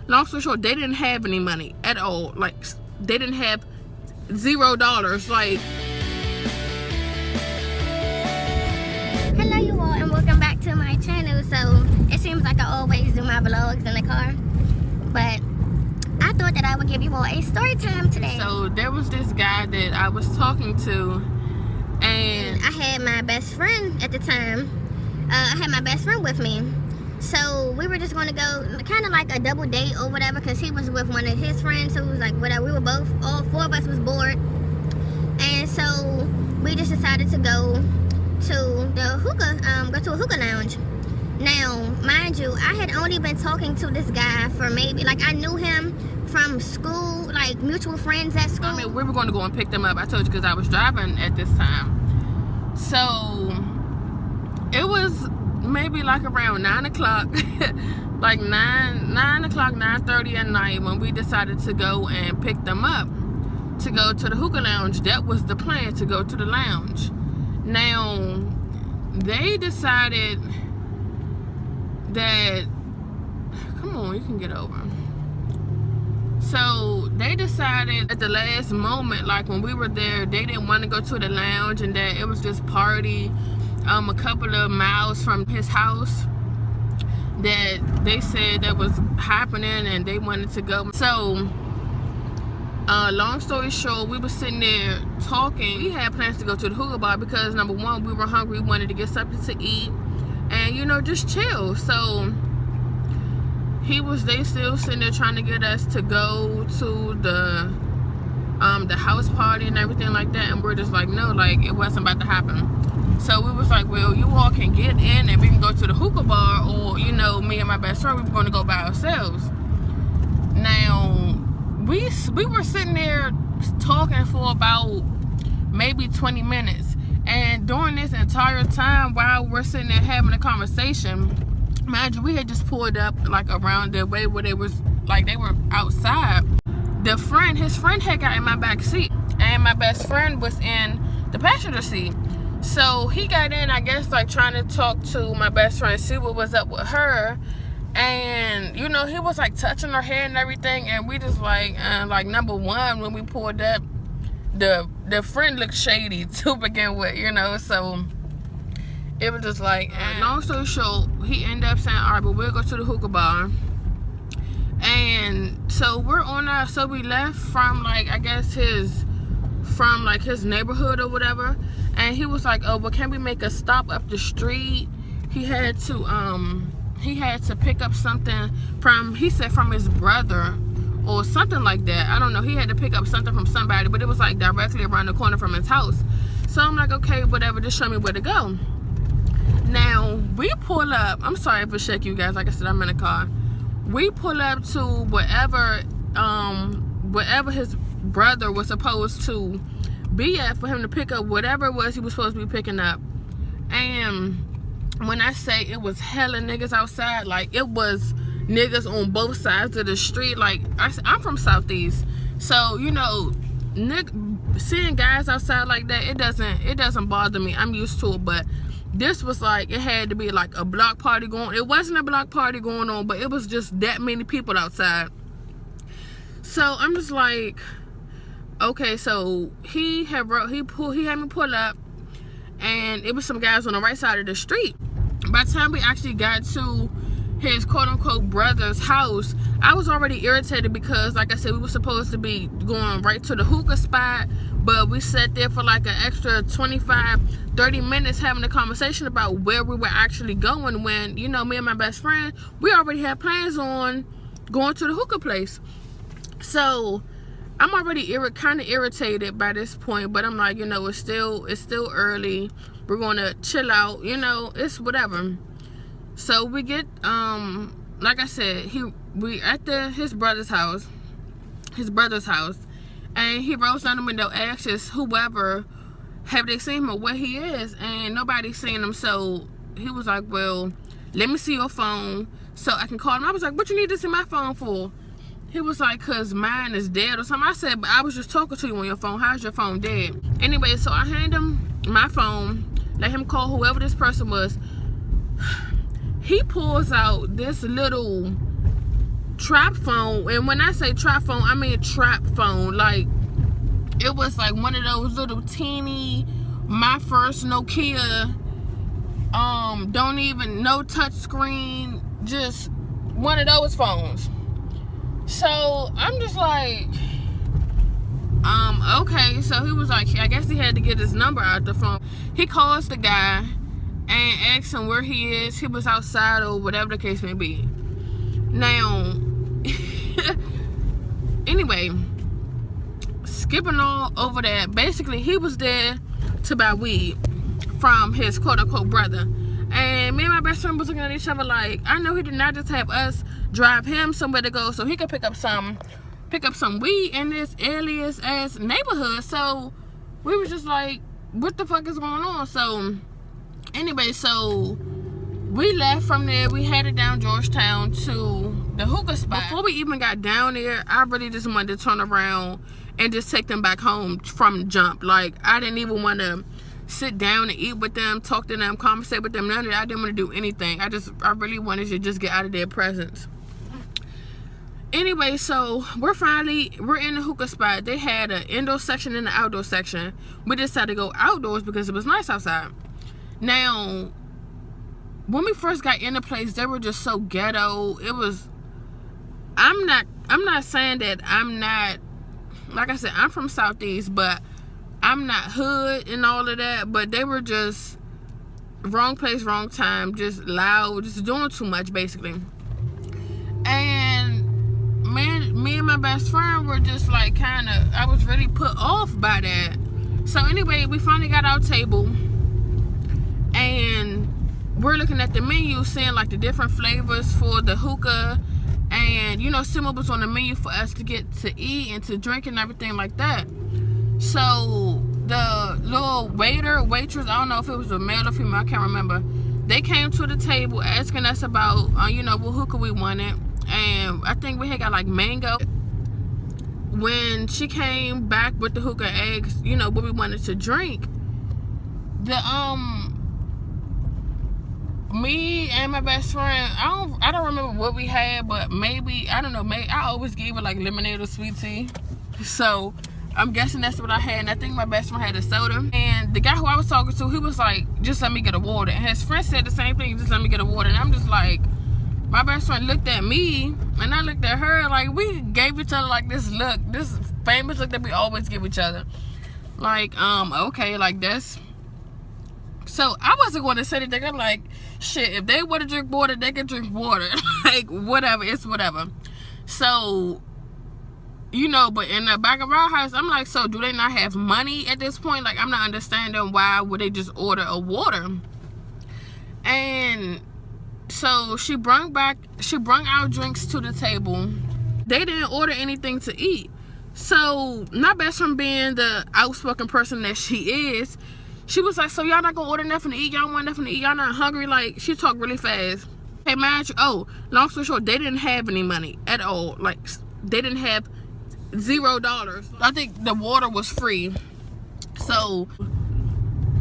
long story short, they didn't have any money at all. Like, they didn't have $0. Like, hello you all, and welcome back to my channel. So it seems like I always do my vlogs in the car, but I thought that I would give you all a story time today. So there was this guy that I was talking to, and I had my best friend at the time. I had my best friend with me. So we were just going to go kind of like a double date or whatever, because he was with one of his friends who was like whatever. We were both, all four of us was bored. And so we just decided to go to the hookah, go to a hookah lounge. Now, mind you, I had only been talking to this guy for maybe, like, I knew him from school, like mutual friends at school. I mean, we were going to go and pick them up. I told you, because I was driving at this time. So it was maybe like around 9 o'clock, like 9 o'clock, 9:30 at night, when we decided to go and pick them up to go to the hookah lounge. That was the plan, to go to the lounge. Now, they decided that, come on, you can get over. So they decided at the last moment, like when we were there, they didn't want to go to the lounge, and that it was this party a couple of miles from his house that they said that was happening, and they wanted to go. So long story short, we were sitting there talking. We had plans to go to the hookah bar because, number one, we were hungry, we wanted to get something to eat and, you know, just chill. So they still sitting there trying to get us to go to the house party and everything like that, and we're just like, no, like, it wasn't about to happen. So we was like, well, you all can get in and we can go to the hookah bar, or, you know, me and my best friend, we were going to go by ourselves. Now, we were sitting there talking for about maybe 20 minutes. And during this entire time, while we're sitting there having a conversation, mind you, we had just pulled up like around the way where they was, like, they were outside. His friend had got in my back seat, and my best friend was in the passenger seat. So he got in, I guess, like, trying to talk to my best friend, see what was up with her. And, you know, he was like touching her hair and everything, and we just like number one, when we pulled up, the friend looked shady to begin with, you know. So it was just like, long story short, he ended up saying, all right, but we'll go to the hookah bar. And so we left from, like, I guess his neighborhood or whatever, and he was like, oh, but can we make a stop up the street? He had to pick up something from his brother or something like that. I don't know. He had to pick up something from somebody, but it was like directly around the corner from his house. So I'm like, okay, whatever, just show me where to go. Now, we pull up. I'm sorry if it shook you guys. Like I said, I'm in a car. We pull up to wherever his brother was supposed to be at for him to pick up whatever it was he was supposed to be picking up. And when I say it was hella niggas outside, like, it was niggas on both sides of the street. Like, I'm from Southeast, so, you know, seeing guys outside like that, it doesn't bother me. I'm used to it. But this was like, it had to be like a block party going. It wasn't a block party going on, but it was just that many people outside. So I'm just like, okay. So he had me pull up, and it was some guys on the right side of the street. By the time we actually got to his quote-unquote brother's house, I was already irritated because, like I said, we were supposed to be going right to the hookah spot, but we sat there for like an extra 25-30 minutes having a conversation about where we were actually going, when, you know, me and my best friend, we already had plans on going to the hookah place. So I'm already kind of irritated by this point, but I'm like, you know, it's still early. We're gonna chill out, you know, it's whatever. So we get, like I said, we at his brother's house, and he rolls down the window, asks whoever, have they seen him or where he is, and nobody's seen him. So he was like, well, let me see your phone so I can call him. I was like, what you need to see my phone for? He was like, cause mine is dead or something. I said, but I was just talking to you on your phone. How's your phone dead? Anyway, so I hand him my phone, let him call whoever this person was. He pulls out this little trap phone. And when I say trap phone, I mean trap phone. Like, it was like one of those little teeny, my first Nokia, don't even, no touch screen, just one of those phones. So I'm just like, okay. So he was like, I guess he had to get his number out the phone. He calls the guy and asks him where he is. He was outside or whatever the case may be. Now, anyway, skipping all over that, basically he was there to buy weed from his quote-unquote brother. And me and my best friend was looking at each other like, I know he did not just have us drive him somewhere to go so he could pick up some weed in this alias ass neighborhood. So we were just like, what the fuck is going on? So anyway, so we left from there. We headed down Georgetown to the hookah spot. Before we even got down there, I really just wanted to turn around and just take them back home from jump. Like, I didn't even want to sit down and eat with them, talk to them, conversate with them. None of that. I didn't want to do anything. I really wanted to just get out of their presence. Anyway, so we're in the hookah spot. They had an indoor section and an outdoor section. We decided to go outdoors because it was nice outside. Now, when we first got in the place, they were just so ghetto. It was, I'm not saying that I'm not, like I said, I'm from Southeast, but I'm not hood and all of that. But they were just wrong place, wrong time, just loud, just doing too much basically. And me and my best friend were just like I was really put off by that. So anyway, we finally got our table and we're looking at the menu, seeing like the different flavors for the hookah, and you know, Simba was on the menu for us to get to eat and to drink and everything like that. So the little waitress, I don't know if it was a male or female, I can't remember, they came to the table asking us about you know, what hookah we wanted. And I think we had got like mango. When she came back with the hookah eggs, you know, what we wanted to drink, me and my best friend, I don't remember what we had, but maybe, I don't know, maybe I always gave it like lemonade or sweet tea. So I'm guessing that's what I had. And I think my best friend had a soda. And the guy who I was talking to, he was like, just let me get a water. And his friend said the same thing, just let me get a water. And I'm just like, my best friend looked at me and I looked at her, like we gave each other like this look, this famous look that we always give each other. Like, okay, like this. So I wasn't going to say anything. I'm like, shit, if they want to drink water, they can drink water. Like, whatever, it's whatever. So, you know, but in the back of our house, I'm like, so do they not have money at this point? Like, I'm not understanding why would they just order a water. And so she brung our drinks to the table. They didn't order anything to eat. So my best friend, being the outspoken person that she is, she was like, so y'all not gonna order nothing to eat? Y'all want nothing to eat? Y'all not hungry? Like, she talked really fast. Hey, mind you, long story short, they didn't have any money at all. Like, they didn't have $0. I think the water was free. So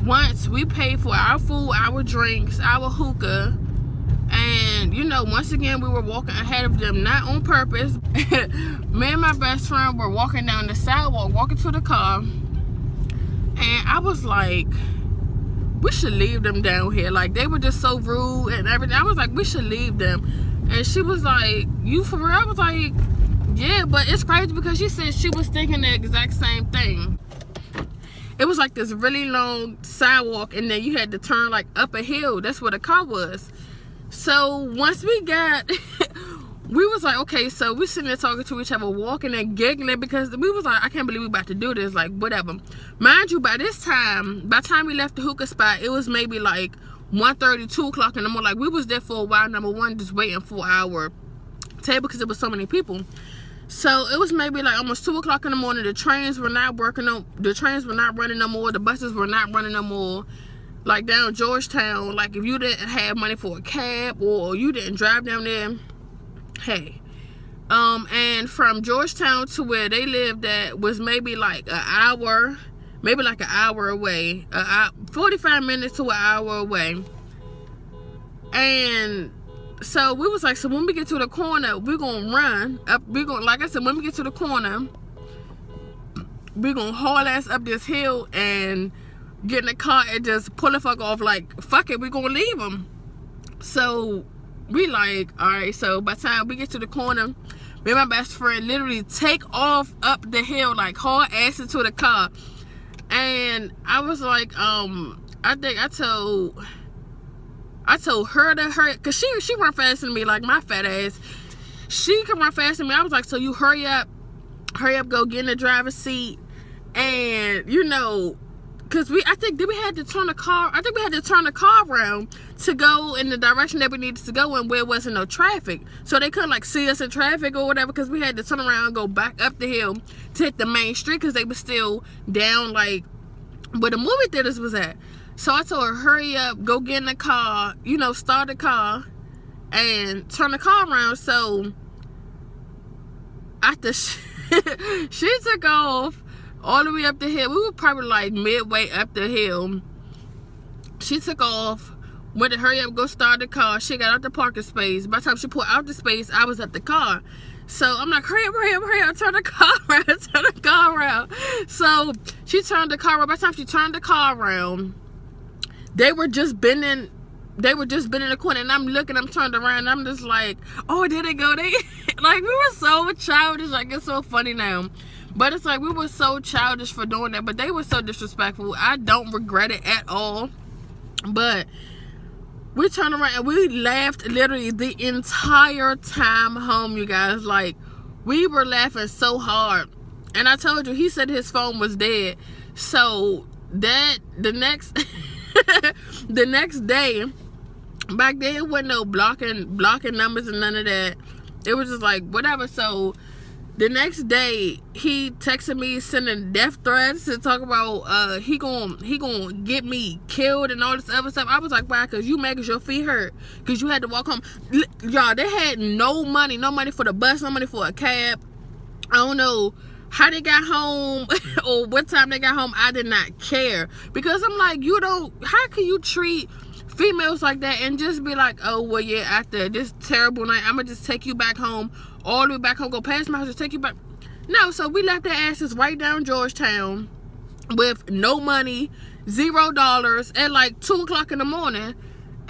once we paid for our food, our drinks, our hookah, and you know, once again we were walking ahead of them, not on purpose. Me and my best friend were walking down the sidewalk, walking to the car, and I was like, we should leave them down here. Like, they were just so rude and everything. I was like, we should leave them. And she was like, you for real? I was like, yeah. But it's crazy because she said she was thinking the exact same thing. It was like this really long sidewalk, and then you had to turn like up a hill. That's where the car was. So once we got, we was like, okay, so we sitting there talking to each other, walking and giggling, because we was like, I can't believe we about to do this, like, whatever. Mind you, by the time we left the hookah spot, it was maybe like 1:30, 2 o'clock in the morning. Like, we was there for a while, number one, just waiting for our table because there was so many people. So it was maybe like almost 2 o'clock in the morning. The trains were not working, the trains were not running no more, the buses were not running no more. Like, down Georgetown, like, if you didn't have money for a cab or you didn't drive down there, hey. And from Georgetown to where they lived at was maybe like an hour away, 45 minutes to an hour away. And so we was like, so when we get to the corner, we're gonna run up. Like I said, when we get to the corner, we're gonna haul ass up this hill and get in the car and just pull the fuck off. Like, fuck it, we're gonna leave them. So we like, all right. So by the time we get to the corner, me and my best friend literally take off up the hill, like haul ass into the car. And I was like, I think I told her to hurry, because she run faster than me, like my fat ass. She can run faster than me. I was like, so you hurry up, go get in the driver's seat. And, you know, because I think we had to turn the car around to go in the direction that we needed to go in, where it wasn't no traffic. So they couldn't, like, see us in traffic or whatever, because we had to turn around and go back up the hill to hit the main street, because they were still down, like, where the movie theaters was at. So I told her, hurry up, go get in the car, you know, start the car and turn the car around. So after she took off all the way up the hill, we were probably like midway up the hill. She took off, went to hurry up, go start the car. She got out the parking space. By the time she pulled out the space, I was at the car. So I'm like, hurry up, turn the car around, So she turned the car around. By the time she turned the car around, they were just bending the corner, and I'm looking, I'm turned around, and I'm just like, oh, there they go. They like, we were so childish. Like, it's so funny now, but it's like we were so childish for doing that. But they were so disrespectful. I don't regret it at all. But we turned around and we laughed literally the entire time home, you guys. Like, we were laughing so hard. And I told you, he said his phone was dead. So that the next the next day, back then it wasn't no blocking numbers and none of that. It was just like whatever. So the next day he texted me, sending death threats to talk about he gonna get me killed and all this other stuff. I was like, why? Because you mad because your feet hurt, because you had to walk home. Y'all, they had no money for the bus, no money for a cab. I don't know how they got home or what time they got home. I did not care, because I'm like, how can you treat females like that and just be like, oh well, yeah, after this terrible night, I'm gonna just take you back home, all the way back home, go past my house, just take you back. No. So we left their asses right down Georgetown with no money, $0 at like 2 o'clock in the morning.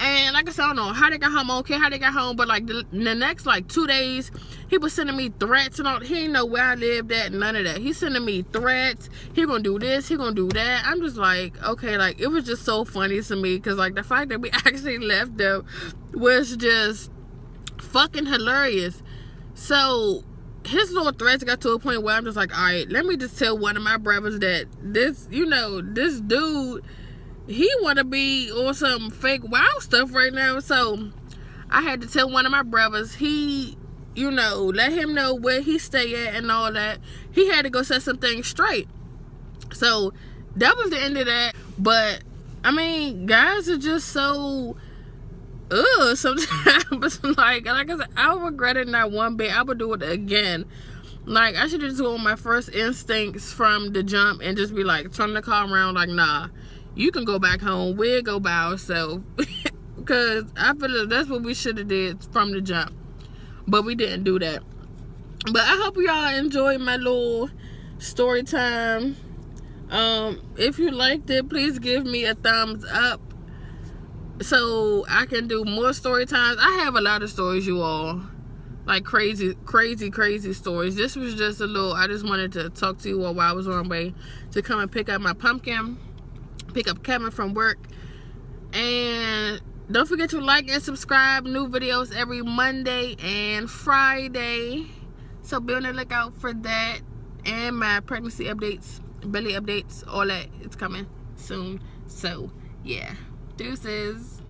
And like I said, I don't know how they got home. I don't care how they got home, but like the next like 2 days, he was sending me threats and all. He didn't know where I lived at, none of that. He's sending me threats. He gonna do this, he gonna do that. I'm just like, okay, like it was just so funny to me, because like the fact that we actually left them was just fucking hilarious. So his little threats got to a point where I'm just like, all right, let me just tell one of my brothers that this dude, he want to be on some fake wild stuff right now. So I had to tell one of my brothers, let him know where he stay at and all that. He had to go set some things straight. So that was the end of that. But I mean, guys are just so sometimes. like I said, I regret it not one bit. I would do it again. Like, I should have just gone with my first instincts from the jump and just be like, turn the car around. Like, nah, you can go back home. We'll go by ourselves. Because I feel like that's what we should have did from the jump. But we didn't do that. But I hope y'all enjoyed my little story time. If you liked it, please give me a thumbs up so I can do more story times. I have a lot of stories, you all. Like crazy stories. This was just a little, I just wanted to talk to you all while I was on my way to come and pick up my pumpkin, pick up Kevin from work. And don't forget to like and subscribe. New videos every Monday and Friday. So be on the lookout for that. And my pregnancy updates, belly updates, all that. It's coming soon. So yeah. Deuces.